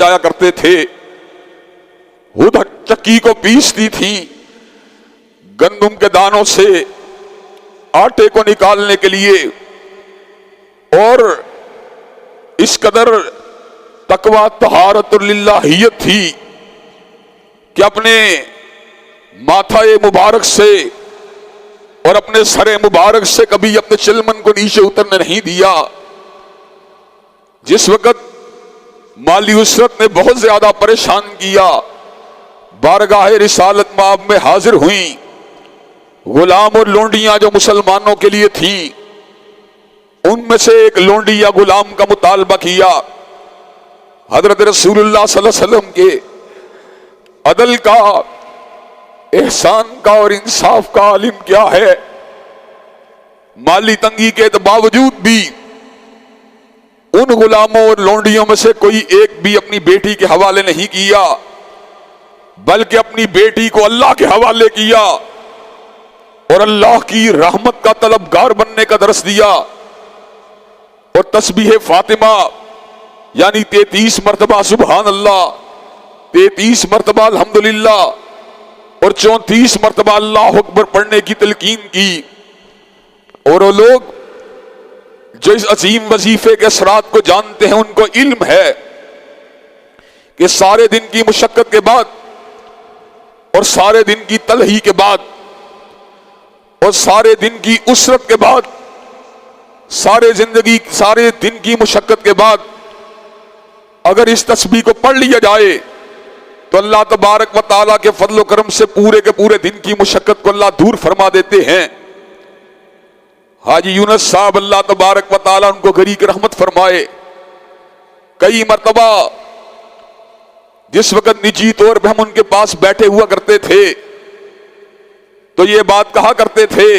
जाया करते थे। खुद चक्की को पीसती थी, गंदुम के दानों से आटे को निकालने के लिए। और इस कदर तकवा तहारत लिल्लाहियत थी कि अपने माथाए मुबारक से और अपने सरे मुबारक से कभी अपने चिलमन को नीचे उतरने नहीं दिया। जिस वक्त माली उसरत ने बहुत ज्यादा परेशान किया, बारगाह रिसालत माब में हाजिर हुई गुलाम और लोंडियां जो मुसलमानों के लिए थी। उनमें से एक लोंडी या गुलाम का मुतालबा किया, हजरत रसूलुल्लाह सल्लल्लाहु अलैहि वसल्लम के अदल का, एहसान का और इंसाफ का आलिम क्या है। माली तंगी के बावजूद भी उन गुलामों और लोंडियों में से कोई एक भी अपनी बेटी के हवाले नहीं किया, बल्कि अपनी बेटी को अल्लाह के हवाले किया और अल्लाह की रहमत का तलबगार बनने का दर्स दिया। और तस्बीह फातिमा यानी 33 मरतबा सुबहान अल्लाह, 33 मरतबा अल्हम्दुलिल्लाह और 34 मरतबा अल्लाह अकबर पढ़ने की तलकीन की। और वो लोग जो इस अजीम वजीफे के असरात को जानते हैं, उनको इल्म है कि सारे दिन की मुशक्कत के बाद और सारे दिन की तलही के बाद और सारे दिन की उसरत के बाद, सारे दिन की मुशक्कत के बाद अगर इस तस्बीह को पढ़ लिया जाए तो अल्लाह तबारक व तआला के फजल करम से पूरे के पूरे दिन की मुशक्कत को अल्लाह दूर फरमा देते हैं। हाजी यूनुस साहब अल्लाह तबारक व तआला उनको गरी की रहमत फरमाए, कई मरतबा जिस वक्त निजी तौर पर हम उनके पास बैठे हुआ करते थे तो ये बात कहा करते थे